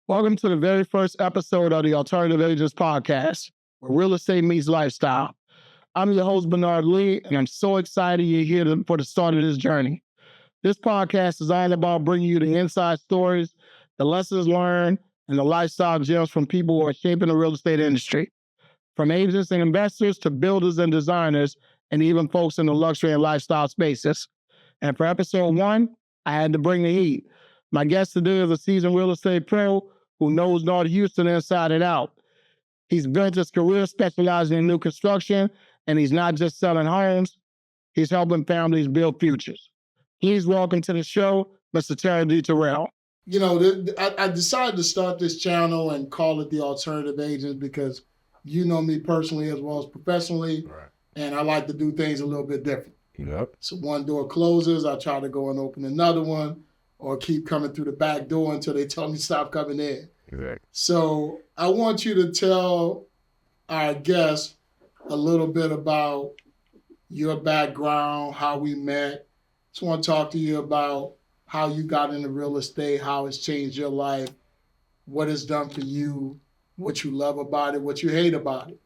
Welcome to the very first episode of the Alternative Agents Podcast, where real estate meets lifestyle. I'm your host, Bernard Lee, and I'm so excited you're here for the start of this journey. This podcast is all about bringing you the inside stories, the lessons learned, and the lifestyle gems from people who are shaping the real estate industry. From agents and investors to builders and designers, and even folks in the luxury and lifestyle spaces. And for episode 1, I had to bring the heat. My guest today is a seasoned real estate pro who knows North Houston inside and out. He's built his career specializing in new construction, and he's not just selling homes, he's helping families build futures. Please welcome to the show, Mr. Terrell D. Terrell. You know, I decided to start this channel and call it the Alternative Agents because you know me personally as well as professionally, right, and I like to do things a little bit different. Yep. So one door closes, I try to go and open another one, or keep coming through the back door until they tell me stop coming in. Exactly. So I want you to tell our guests a little bit about your background, how we met. Just want to talk to you about how you got into real estate, how it's changed your life, what it's done for you, what you love about it, what you hate about it.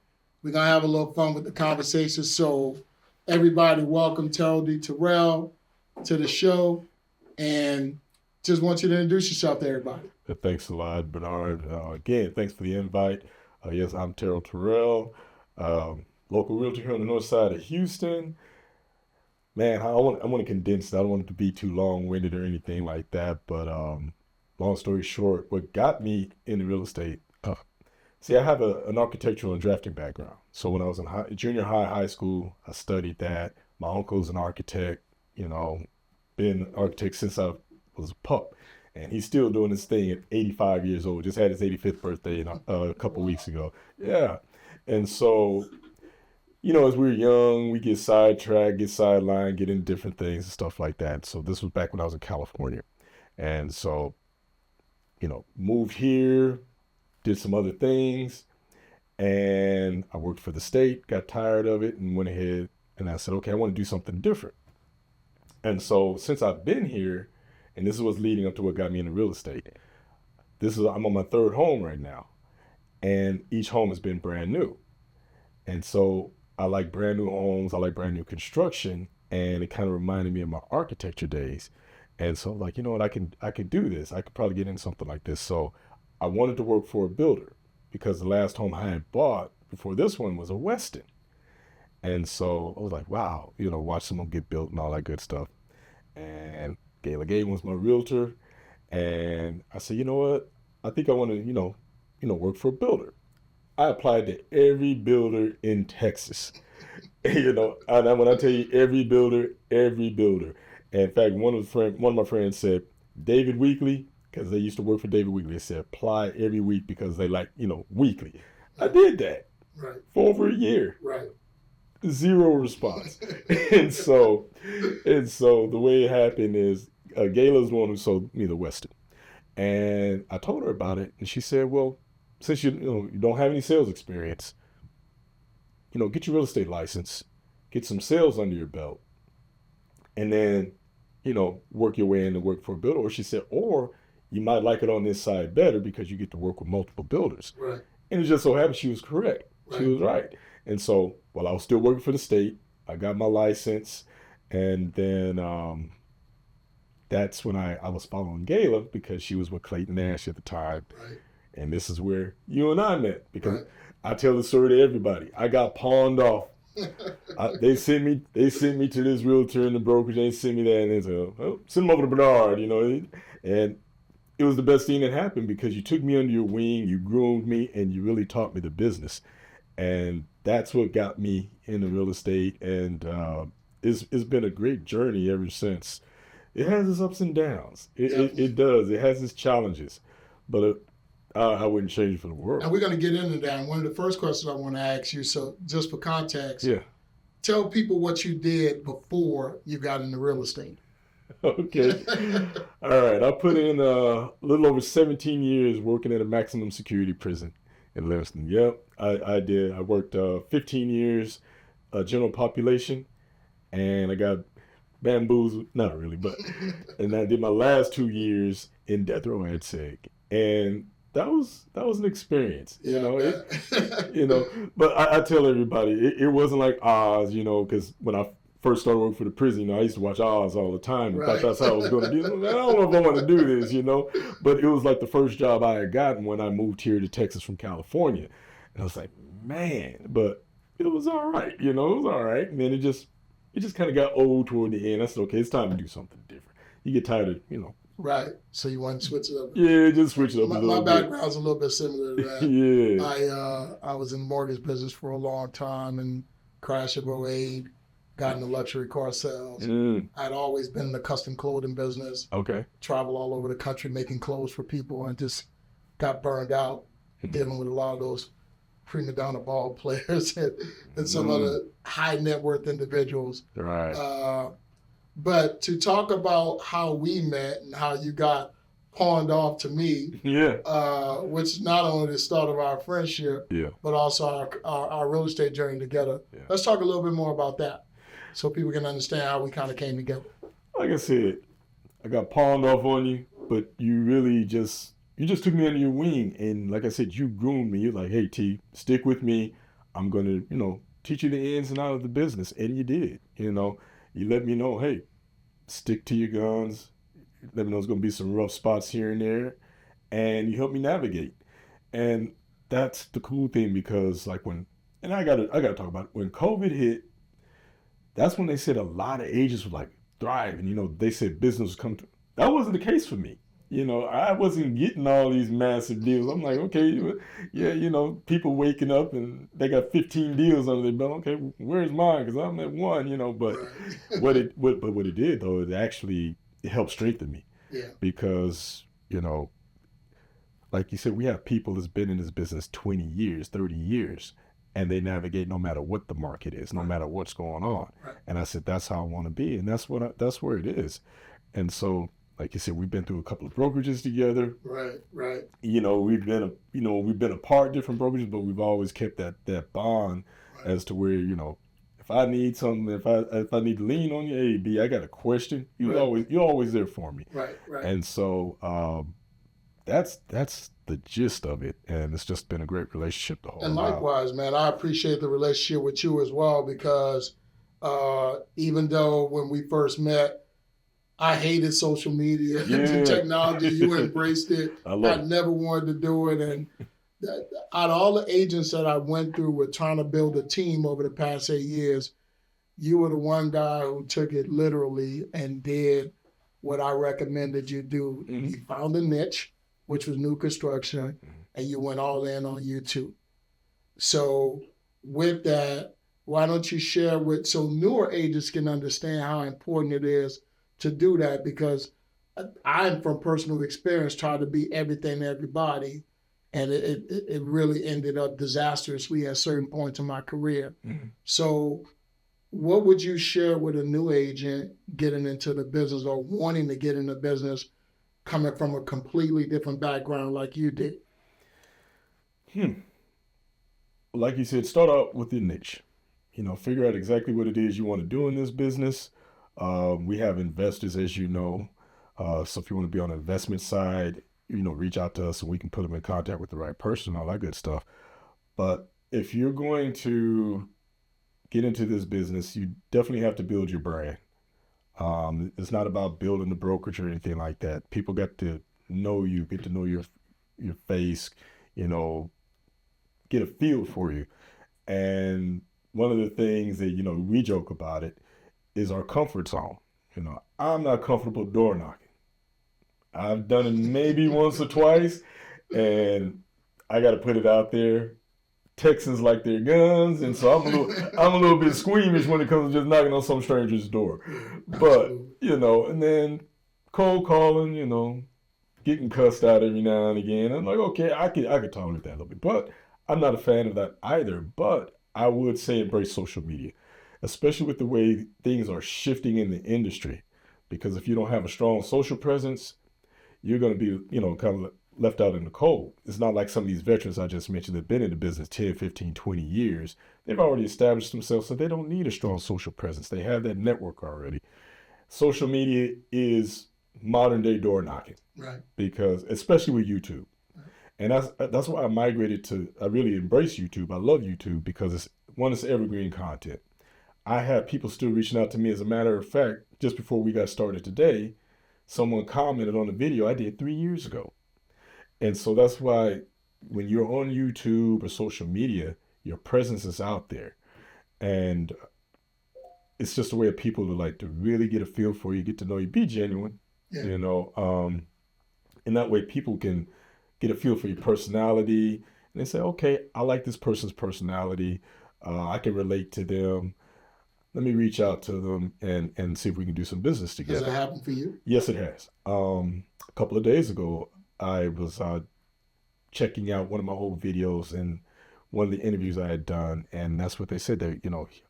We're going to have a little fun with the conversation. So everybody, welcome Terrel D. Terrell to the show. And just want you to introduce yourself to everybody. Thanks a lot, Bernard. Again, thanks for the invite. Yes, I'm Terrell, local realtor here on the north side of Houston. Man, I want to condense it. I don't want it to be too long-winded or anything like that. But long story short, what got me into real estate, see, I have an architectural and drafting background. So when I was in junior high school, I studied that. My uncle's an architect, been an architect since I was a pup. And he's still doing his thing at 85 years old. Just had his 85th birthday a couple weeks ago. Yeah. And so, as we were young, we get sidetracked, get sidelined, get into different things and stuff like that. So this was back when I was in California. And so, moved here, did some other things. And I worked for the state, got tired of it, and went ahead and I said, okay, I want to do something different. And so since I've been here, and this is what's leading up to what got me into real estate. I'm on my third home right now, and each home has been brand new. And so I like brand new homes, I like brand new construction, and it kind of reminded me of my architecture days. And so I'm like, you know what, I can do this. I could probably get into something like this. So I wanted to work for a builder because the last home I had bought before this one was a Weston. And so I was like, wow, watch someone get built and all that good stuff. And Gayla Gayden was my realtor, and I said, you know what? I think I want to, work for a builder. I applied to every builder in Texas. And when I tell you every builder. And in fact, one of my friends said, David Weekly, because they used to work for David Weekly, they said apply every week because they like, weekly. I did that. Right. For over a year. Right. Zero response. and so the way it happened is Gayla's the one who sold me the Weston. And I told her about it, and she said, well, since you don't have any sales experience, get your real estate license, get some sales under your belt, and then, work your way in to work for a builder. Or she said, or you might like it on this side better because you get to work with multiple builders. Right. And it just so happened she was correct. Right. She was right. And so while I was still working for the state, I got my license, and then that's when I was following Gayla because she was with Clayton Nash at the time. Right. And this is where you and I met because right. I tell the story to everybody. I got pawned off. They sent me to this realtor in the brokerage. They sent me there, and they said, oh, send them over to Bernard, And it was the best thing that happened because you took me under your wing, you groomed me, and you really taught me the business. And that's what got me into real estate, and it's been a great journey ever since. It has its ups and downs. It does. It has its challenges, but I wouldn't change it for the world. And we're going to get into that. And one of the first questions I want to ask you, so just for context, yeah, tell people what you did before you got into real estate. Okay. All right. I put in a little over 17 years working at a maximum security prison in Livingston. Yep, I did. I worked 15 years general population, and I got bamboozled. And I did my last 2 years in death row ad seg. And that was an experience, you Yeah, know. man. You know, but I tell everybody it wasn't like Oz, you know, because when I first started working for the prison, you know, I used to watch Oz all the time and thought Right. that's how I was going to be. Man, I don't know if I want to do this, you know, but it was like the first job I had gotten when I moved here to Texas from California, and I was like, man, but it was all right, you know, it was all right, and then it just kind of got old toward the end. I said, okay, it's time to do something different. You get tired of, you know. Right. So you want to switch it up? Yeah, just switch it up a little My bit. background's a little bit similar to that. Yeah. I was in the mortgage business for a long time and crash of '08, got into luxury car sales. I'd always been in the custom clothing business. Okay. Travel all over the country making clothes for people and just got burned out dealing with a lot of those prima donna ball players and some other high net worth individuals. Right. But to talk about how we met and how you got pawned off to me, which is not only the start of our friendship, but also our real estate journey together. Yeah. Let's talk a little bit more about that so people can understand how we kind of came together. Like I said, I got pawned off on you, but you really just took me under your wing. And like I said, you groomed me. You're like, hey, T, stick with me. I'm going to, you know, teach you the ins and outs of the business. And you did, you know. You let me know, hey, stick to your guns. Let me know there's going to be some rough spots here and there. And you helped me navigate. And that's the cool thing because like I got to talk about it. When COVID hit, that's when they said a lot of agents were like thriving. You know, they said business was coming to. That wasn't the case for me. You know, I wasn't getting all these massive deals. I'm like, okay, yeah, you know, people waking up and they got 15 deals under their belt. Okay, where's mine? Because I'm at one, you know. But what it did though, it helped strengthen me. Yeah. Because, you know, like you said, we have people that's been in this business 20 years, 30 years, and they navigate no matter what the market is, no matter what's going on. Right. And I said, that's how I want to be, and that's where it is. And so, like you said, we've been through a couple of brokerages together. Right. You know, we've been apart different brokerages, but we've always kept that bond as to where, you know, if I need something, if I need to lean on you, hey B, I got a question. You're always there for me. Right. And so that's the gist of it, and it's just been a great relationship the whole And while. likewise, man, I appreciate the relationship with you as well because even though when we first met, I hated social media, the technology. You embraced it. I never wanted to do it. And out of all the agents that I went through with trying to build a team over the past 8 years, you were the one guy who took it literally and did what I recommended you do. Mm-hmm. You found a niche, which was new construction, and you went all in on YouTube. So with that, why don't you share so newer agents can understand how important it is to do that, because I'm from personal experience trying to be everything to everybody, and it really ended up disastrously at certain points in my career. Mm-hmm. So what would you share with a new agent getting into the business or wanting to get in the business coming from a completely different background like you did? Like you said, start out with your niche. You know, figure out exactly what it is you want to do in this business. We have investors, as you know. So if you want to be on the investment side, you know, reach out to us and we can put them in contact with the right person, all that good stuff. But if you're going to get into this business, you definitely have to build your brand. It's not about building the brokerage or anything like that. People get to know you, get to know your face, you know, get a feel for you. And one of the things that, you know, we joke about it is our comfort zone. You know, I'm not comfortable door knocking. I've done it maybe once or twice, and I got to put it out there. Texans like their guns, and so I'm a little bit squeamish when it comes to just knocking on some stranger's door. But you know, and then cold calling, you know, getting cussed out every now and again. I'm like, okay, I could tolerate that a little bit, but I'm not a fan of that either. But I would say embrace social media, especially with the way things are shifting in the industry. Because if you don't have a strong social presence, you're going to be, you know, kind of left out in the cold. It's not like some of these veterans I just mentioned that have been in the business 10, 15, 20 years. They've already established themselves, so they don't need a strong social presence. They have that network already. Social media is modern day door knocking. Right. Because, especially with YouTube. Right. And that's why I really embrace YouTube. I love YouTube because it's evergreen content. I have people still reaching out to me. As a matter of fact, just before we got started today, someone commented on a video I did 3 years ago. And so that's why when you're on YouTube or social media, your presence is out there. And it's just a way of people to really get a feel for you, get to know you, be genuine, Yeah. And that way people can get a feel for your personality. And they say, okay, I like this person's personality. I can relate to them. Let me reach out to them and see if we can do some business together. Has that happened for you? Yes, it has. A couple of days ago, I was checking out one of my old videos and one of the interviews I had done, and that's what they said. That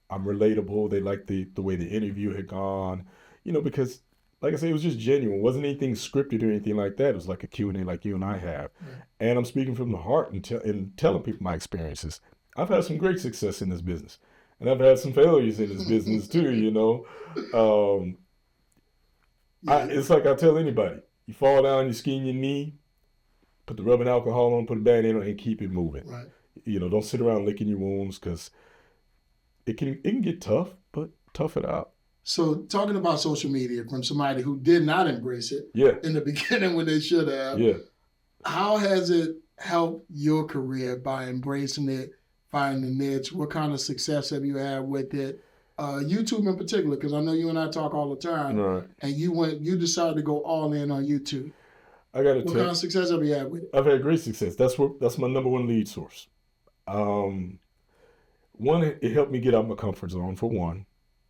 I'm relatable. They liked the way the interview had gone, because like I said, it was just genuine. It wasn't anything scripted or anything like that. It was like a Q&A like you and I have, and I'm speaking from the heart and telling people my experiences. I've had some great success in this business. And I've had some failures in this business too, It's like I tell anybody, you fall down, you skin your knee, put the rubbing alcohol on, put a Band-Aid on, and keep it moving. Right. Don't sit around licking your wounds because it can get tough, but tough it out. So talking about social media from somebody who did not embrace it in the beginning when they should have, how has it helped your career by embracing it? Find the niche. What kind of success have you had with it? YouTube in particular, because I know you and I talk all the time. Right. And you decided to go all in on YouTube. I got to What kind of success have you had with it? I've had great success. That's my number one lead source. One, it helped me get out of my comfort zone for one.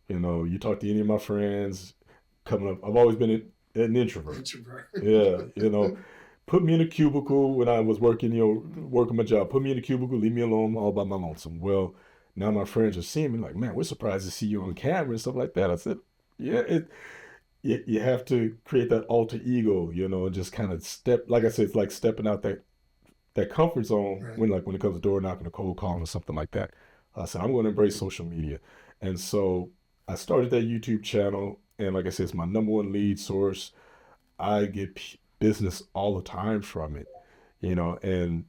You talk to any of my friends coming up. I've always been an introvert. Yeah, put me in a cubicle when I was working my job. Put me in a cubicle, leave me alone, all by my lonesome. Well, now my friends are seeing me like, man, we're surprised to see you on camera and stuff like that. I said, yeah, you have to create that alter ego, and just kind of step. Like I said, it's like stepping out that comfort zone when it comes to door knocking, a cold calling, or something like that. I said, I'm going to embrace social media, and so I started that YouTube channel, and like I said, it's my number one lead source. I get business all the time from it, and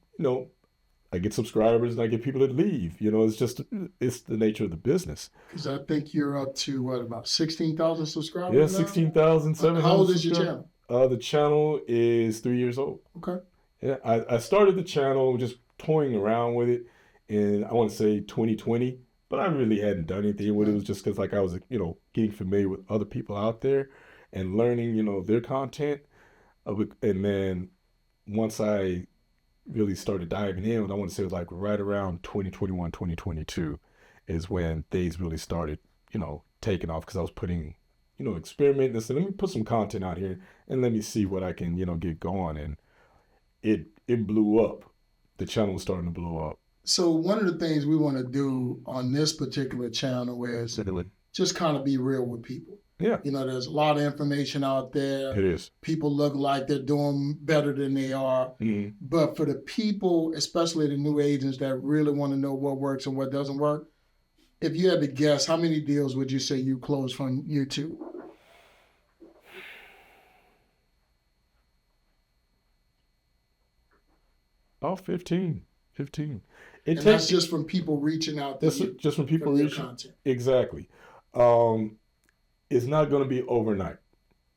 I get subscribers and I get people that leave. It's the nature of the business. Because I think you're up to about 16,000 subscribers. Yeah, 16,700. How old is your channel? The channel is 3 years old. Okay. Yeah, I started the channel just toying around with it in, I want to say 2020, but I really hadn't done anything with it. It was just because I was getting familiar with other people out there and learning their content. And then once I really started diving in, I want to say it was like right around 2021, 2022 is when things really started, taking off, because I was putting, experimenting and said, let me put some content out here and let me see what I can, get going. And it blew up. The channel was starting to blow up. So one of the things we want to do on this particular channel is just kind of be real with people. Yeah. There's a lot of information out there. It is. People look like they're doing better than they are. Mm-hmm. But for the people, especially the new agents that really want to know what works and what doesn't work, if you had to guess, how many deals would you say you closed from YouTube? About 15. And that's just from people reaching out to you. Just from people reaching. Content. Exactly. It's not going to be overnight.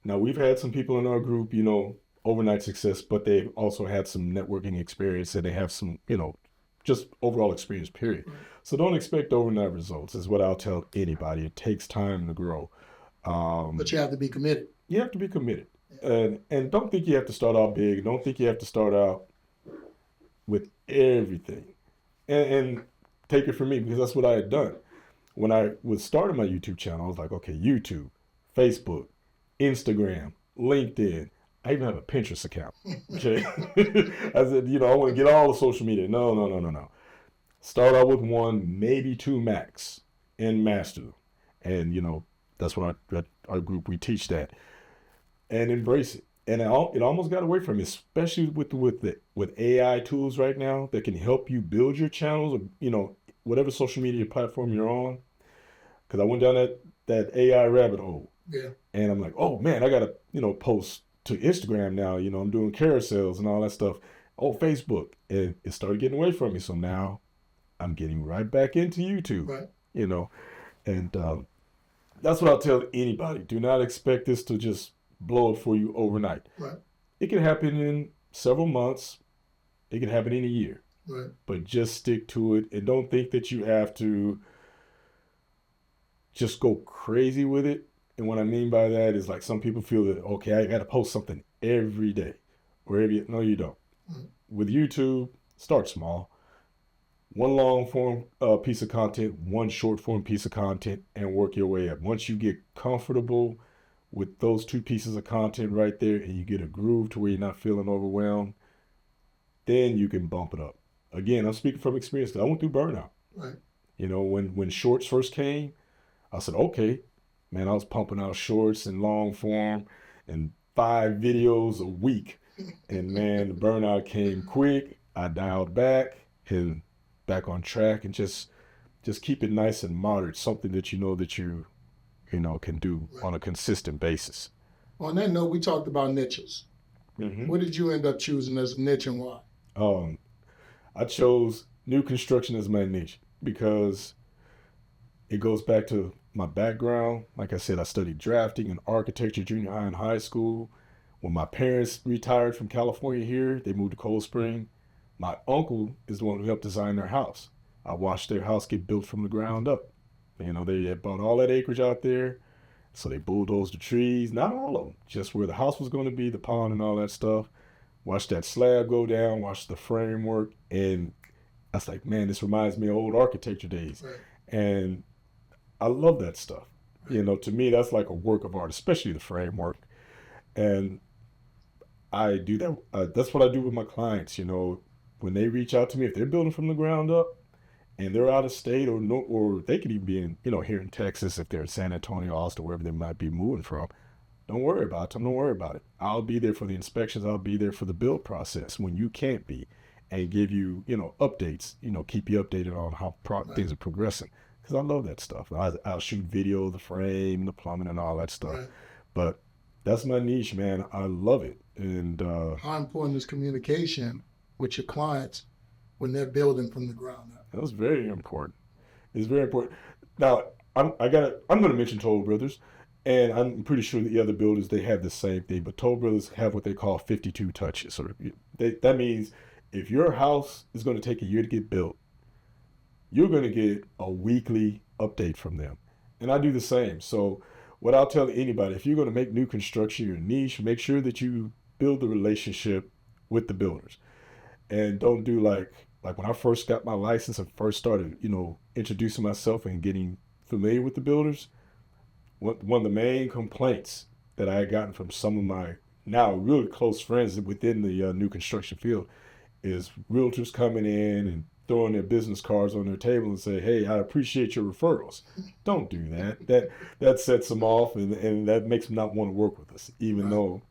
Now, we've had some people in our group, overnight success, but they've also had some networking experience and they have some, just overall experience, period. Right. So don't expect overnight results is what I'll tell anybody. It takes time to grow. But you have to be committed. You have to be committed. And don't think you have to start out big. Don't think you have to start out with everything. And take it from me, because that's what I had done. When I was starting my YouTube channel, I was like, okay, YouTube, Facebook, Instagram, LinkedIn. I even have a Pinterest account. Okay. I said, I want to get all the social media. No. Start out with one, maybe two max, and master them. And, that's what our group, we teach that. And embrace it. And it almost got away from me, especially with AI tools right now that can help you build your channels, or, whatever social media platform you're on. Because I went down that AI rabbit hole. Yeah. And I'm like, oh man, I gotta, post to Instagram now. I'm doing carousels and all that stuff. oh, Facebook. And it started getting away from me. So now I'm getting right back into YouTube, Right. you know, and that's what I'll tell anybody. Do not expect this to just blow up for you overnight. Right. It can happen in several months. It can happen in a year. Right. But just stick to it and don't think that you have to just go crazy with it. And what I mean by that is like some people feel that, okay, I got to post something every day or no, you don't. Mm. With YouTube, start small. One long form piece of content, one short form piece of content, and work your way up. Once you get comfortable with those two pieces of content right there and you get a groove to where you're not feeling overwhelmed, then you can bump it up. Again, I'm speaking from experience because I went through burnout. Right. You know, when shorts first came, I said, okay, man, I was pumping out shorts and long form and 5 videos a week. And man, the burnout came quick. I dialed back and back on track and just keep it nice and moderate, something that you know can do on a consistent basis. On that note, we talked about niches. Mm-hmm. What did you end up choosing as a niche and why? I chose new construction as my niche because it goes back to my background. Like I said, I studied drafting and architecture junior high and high school. When my parents retired from California here, they moved to Cold Spring. My uncle is the one who helped design their house. I watched their house get built from the ground up. You know, they had bought all that acreage out there. So they bulldozed the trees, not all of them, just where the house was going to be, the pond and all that stuff. Watched that slab go down, watched the framework, and I was like, man, this reminds me of old architecture days. Right. And I love that stuff. You know, to me, that's like a work of art, especially the framework. And I do that. That's what I do with my clients. You know, when they reach out to me, if they're building from the ground up and they're out of state or they could even be in, here in Texas, if they're in San Antonio, Austin, wherever they might be moving from, don't worry about them. Don't worry about it. I'll be there for the inspections. I'll be there for the build process when you can't be and give you, updates, keep you updated on how things are progressing. Because I love that stuff. I'll shoot video, the frame, the plumbing and all that stuff. Right. But that's my niche, man. I love it. And how important is communication with your clients when they're building from the ground up? That's very important. It's very important. Now, I'm going to mention Toll Brothers, and I'm pretty sure the other builders, they have the same thing. But Toll Brothers have what they call 52 touches. So that means if your house is going to take a year to get built, you're going to get a weekly update from them. And I do the same. So what I'll tell anybody, if you're going to make new construction your niche, make sure that you build the relationship with the builders. And don't do like when I first got my license and first started, introducing myself and getting familiar with the builders, one of the main complaints that I had gotten from some of my now really close friends within the new construction field is realtors coming in and throwing their business cards on their table and say, hey, I appreciate your referrals. Don't do that. That sets them off and that makes them not want to work with us, even though,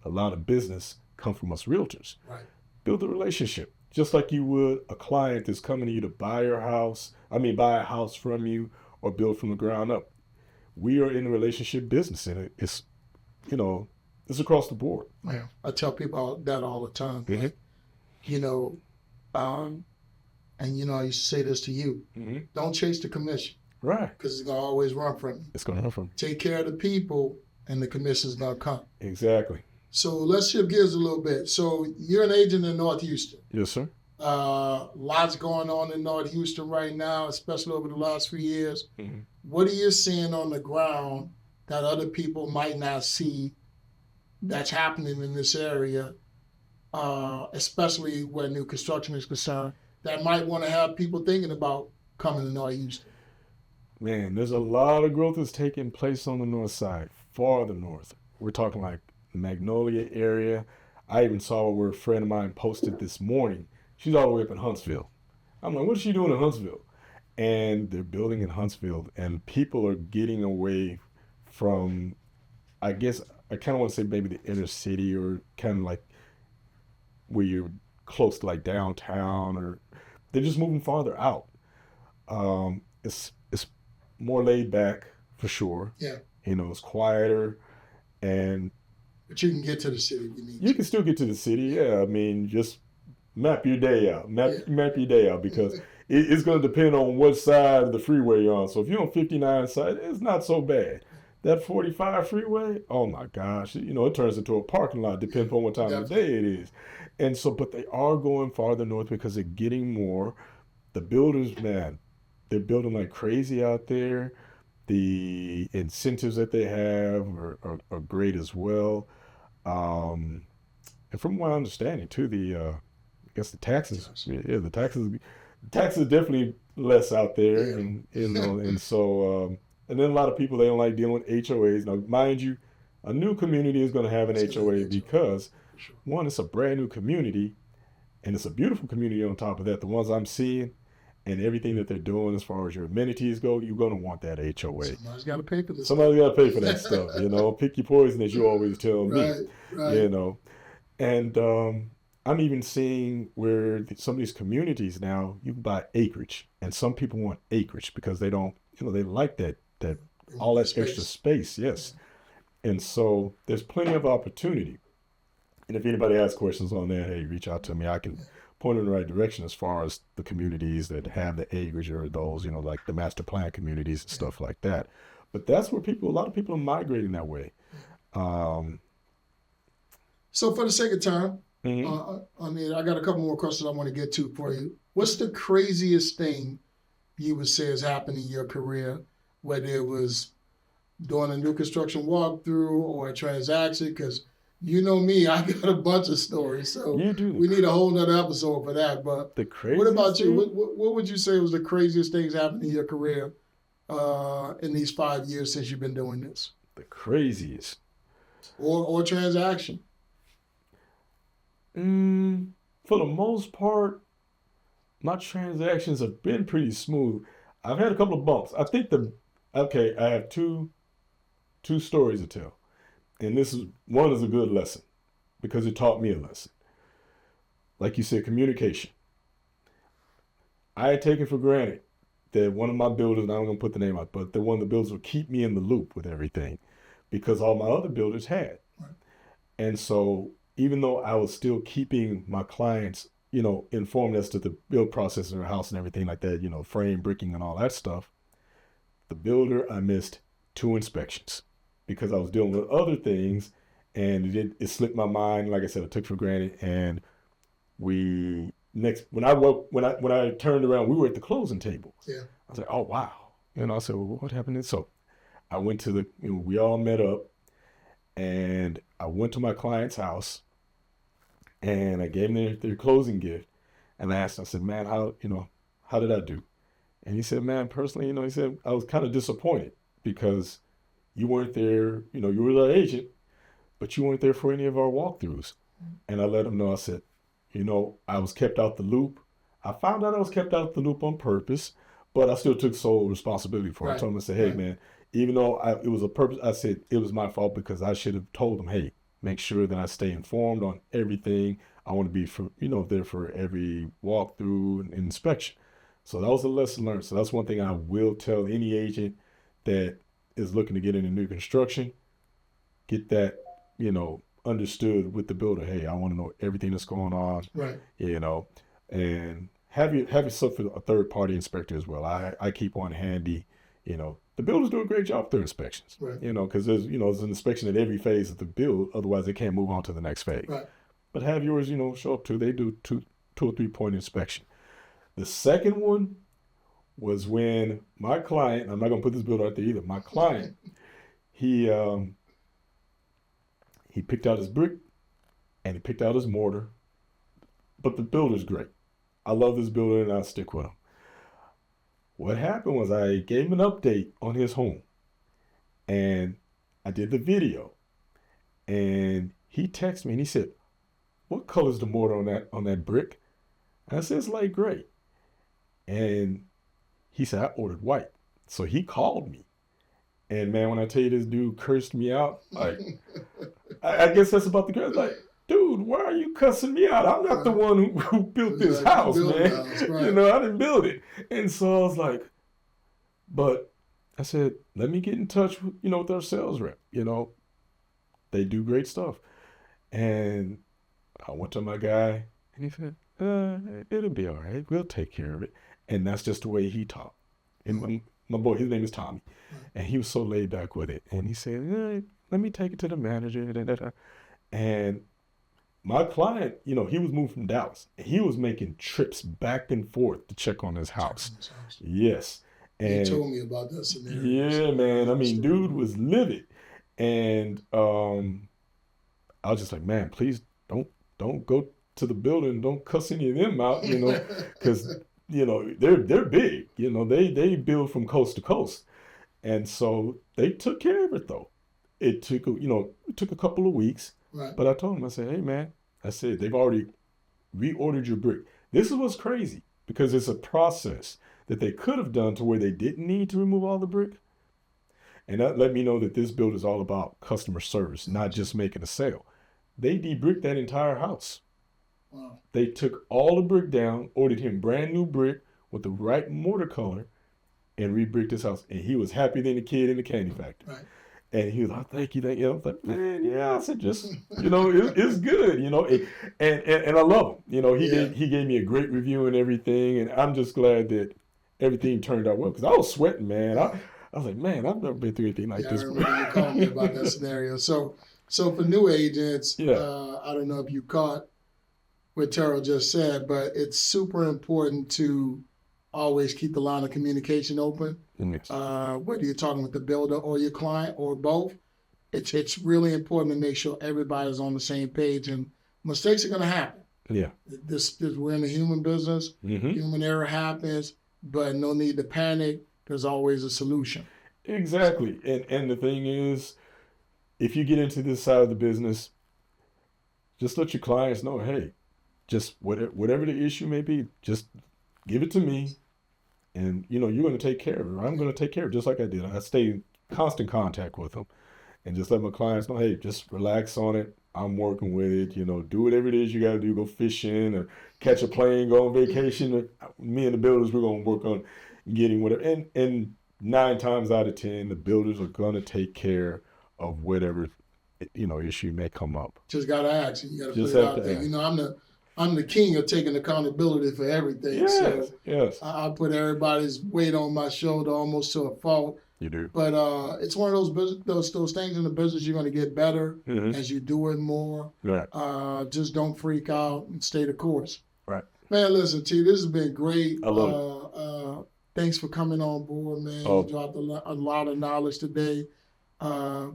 a lot of business comes from us realtors. Right. Build a relationship, just like you would a client that's coming to you to buy a house from you or build from the ground up. We are in the relationship business, and it's across the board. Yeah, I tell people that all the time. Mm-hmm. And I used to say this to you: don't chase the commission, right? Because it's gonna always run from you. It's gonna run from you. Take care of the people, and the commission's gonna come. Exactly. So let's shift gears a little bit. So you're an agent in North Houston. Yes, sir. Lots going on in North Houston right now, especially over the last few years. Mm-hmm. What are you seeing on the ground that other people might not see that's happening in this area, especially where new construction is concerned, that might want to have people thinking about coming to North Houston? Man, there's a lot of growth that's taking place on the north side, farther north. We're talking like Magnolia area. I even saw where a friend of mine posted this morning. She's all the way up in Huntsville. I'm like, what is she doing in Huntsville? And they're building in Huntsville, and people are getting away from, I guess, I kind of want to say maybe the inner city or kind of like where you're close to like downtown, or they're just moving farther out. It's more laid back for sure. Yeah. It's quieter, and But you can get to the city if you need You to. can still get to the city, yeah. I mean, just map your day out. Map your day out, because it's going to depend on what side of the freeway you're on. So if you're on 59 side, it's not so bad. That 45 freeway, oh my gosh, it turns into a parking lot depending on what time of the day it is. And so, but they are going farther north because they're getting more. The builders, man, they're building like crazy out there. The incentives that they have are great as well. And from my understanding too, I guess the taxes, the taxes are definitely less out there, and and so and then a lot of people, they don't like dealing with HOAs. Now, mind you, a new community is going to have an HOA because one, it's a brand new community, and it's a beautiful community on top of that. The ones I'm seeing and everything that they're doing as far as your amenities go, you're going to want that HOA. Somebody's got to pay for this. Somebody's got to pay for that stuff. Pick your poison, as you always tell me. Right. And I'm even seeing where some of these communities now, you can buy acreage, and some people want acreage because they don't, they like that all that extra space. Yes. And so there's plenty of opportunity. And if anybody has questions on that, hey, reach out to me. I can point in the right direction as far as the communities that have the acreage, or those, like the master plan communities and stuff like that. But that's where a lot of people are migrating that way. So for the sake of time, mm-hmm. I got a couple more questions I want to get to for you. What's the craziest thing you would say has happened in your career, whether it was doing a new construction walkthrough or a transaction? Because you know me, I got a bunch of stories, so we need a whole nother episode for that. But what about you? What would you say was the craziest things happened in your career in these 5 years since you've been doing this? The craziest. Or transaction. For the most part, my transactions have been pretty smooth. I've had a couple of bumps. I think I have two stories to tell. And one is a good lesson because it taught me a lesson. Like you said, communication. I had taken for granted that one of my builders, and I'm going to put the name out, but that one of the builders would keep me in the loop with everything because all my other builders had. Right. And so even though I was still keeping my clients, informed as to the build process of their house and everything like that, frame, bricking and all that stuff, the builder, I missed 2 inspections because I was dealing with other things, and it slipped my mind. Like I said, I took for granted. And when I turned around, we were at the closing table. Yeah. I was like, oh wow. I said, well, what happened? So I went to we all met up, and I went to my client's house, and I gave them their closing gift, and I said, man, how did I do? And he said, man, personally, he said, I was kind of disappointed because you weren't there, you were the agent, but you weren't there for any of our walkthroughs. And I let him know, I said, I was kept out the loop. I found out I was kept out the loop on purpose, but I still took sole responsibility for it. I told him, I said, hey, man, even though it was a purpose, I said it was my fault because I should have told him, hey, make sure that I stay informed on everything. I want to be there for every walkthrough and inspection. So that was a lesson learned. So that's one thing I will tell any agent that is looking to get into new construction. Get that, understood with the builder. Hey, I want to know everything that's going on. Right. And have yourself a third party inspector as well. I keep one handy. The builders do a great job with their inspections. Right. Because there's an inspection at every phase of the build. Otherwise, they can't move on to the next phase. Right. But have yours, show up too. They do 2 or 3 point inspection. The second one was when my client, I'm not going to put this builder out there either, my client, he picked out his brick and he picked out his mortar, but the builder's great. I love this builder and I'll stick with him. What happened was I gave him an update on his home, and I did the video, and he texted me and he said, what color's the mortar on that brick? And I said, it's light gray. And he said, I ordered white. So he called me. And man, when I tell you this dude cursed me out, like, I guess that's about the curse. Like, dude, why are you cussing me out? I'm not the one who built this house, man. Right. I didn't build it. And so I was like, but I said, let me get in touch with, with our sales rep, They do great stuff. And I went to my guy, and he said, it'll be all right. We'll take care of it. And that's just the way he talked. And my boy, his name is Tommy, and he was so laid back with it. And he said, let me take it to the manager. And my client, he was moving from Dallas. He was making trips back and forth to check on his house. Yes. And he told me about that scenario. Yeah, man. I mean, dude was livid. And I was just like, man, please don't go to the building. Don't cuss any of them out, because, they're big. They build from coast to coast. And so they took care of it, though. It took a couple of weeks. Right. But I told him, I said, hey, man, they've already reordered your brick. This is what's crazy, because it's a process that they could have done to where they didn't need to remove all the brick. And that let me know that this build is all about customer service, not just making a sale. They de-bricked that entire house. Wow. They took all the brick down, ordered him brand new brick with the right mortar color, and re-bricked his house. And he was happier than the kid in the candy factory. Right. And he was like, thank you. I was like, man, yeah. I said, just, it's good, and I love him. He gave me a great review and everything. And I'm just glad that everything turned out well, because I was sweating, man. I was like, man, I've never been through anything like this. I remember you called me about that scenario. So for new agents, I don't know if you caught what Terrell just said, but it's super important to always keep the line of communication open. Yes. Whether you're talking with the builder or your client or both, it's really important to make sure everybody's on the same page, and mistakes are going to happen. Yeah. We're in the human business. Mm-hmm. Human error happens, but no need to panic. There's always a solution. Exactly. And the thing is, if you get into this side of the business, just let your clients know, hey, just whatever the issue may be, just give it to me. And, you're going to take care of it. I'm going to take care of it just like I did. I stay in constant contact with them and just let my clients know, hey, just relax on it. I'm working with it. Do whatever it is you got to do. Go fishing or catch a plane, go on vacation. Me and the builders, we're going to work on getting whatever. And 9 times out of 10, the builders are going to take care of whatever, issue may come up. Just got to ask. You got to put it out there. I'm the king of taking accountability for everything. Yes. I put everybody's weight on my shoulder almost to a fault. You do. But it's one of those things in the business you're going to get better as you do it more. Right. Just don't freak out and stay the course. Right. Man, listen, T, this has been great. I love it. Thanks for coming on board, man. You dropped a lot of knowledge today.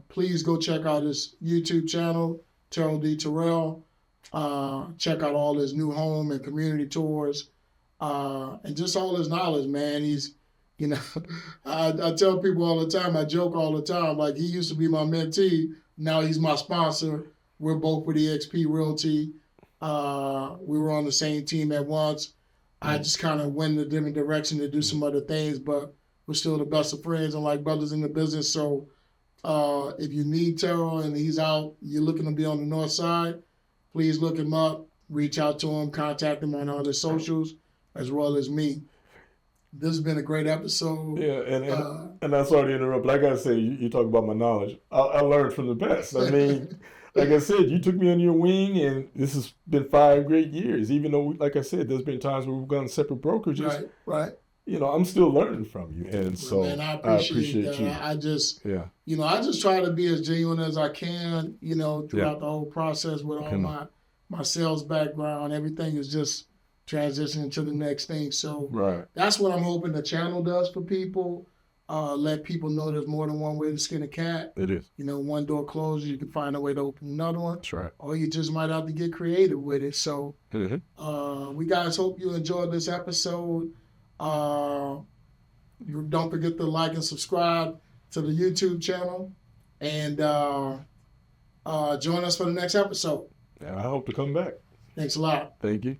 Please go check out his YouTube channel, Terrel D. Terrell. Check out all his new home and community tours, and just all his knowledge, man. He's, I tell people all the time, I joke all the time, like he used to be my mentee, now he's my sponsor. We're both with eXp Realty. We were on the same team at once. I just kind of went in a different direction to do some other things, but we're still the best of friends and like brothers in the business. So if you need Terrell and he's out, you're looking to be on the north side, please look him up, reach out to him, contact him on all his socials, as well as me. This has been a great episode. Yeah, and I'm sorry to interrupt. Like I said, you talk about my knowledge. I learned from the best. I mean, like I said, you took me under your wing, and this has been 5 great years. Even though, like I said, there's been times where we've gone separate brokerages. Right. I'm still learning from you, and so man, I appreciate you. I just try to be as genuine as I can, throughout the whole process with all my sales background. Everything is just transitioning to the next thing. So that's what I'm hoping the channel does for people. Let people know there's more than one way to skin a cat. It is. One door closes, you can find a way to open another one. That's right. Or you just might have to get creative with it. So we guys hope you enjoyed this episode. Don't forget to like and subscribe to the YouTube channel, and join us for the next episode. I hope to come back. Thanks a lot. Thank you.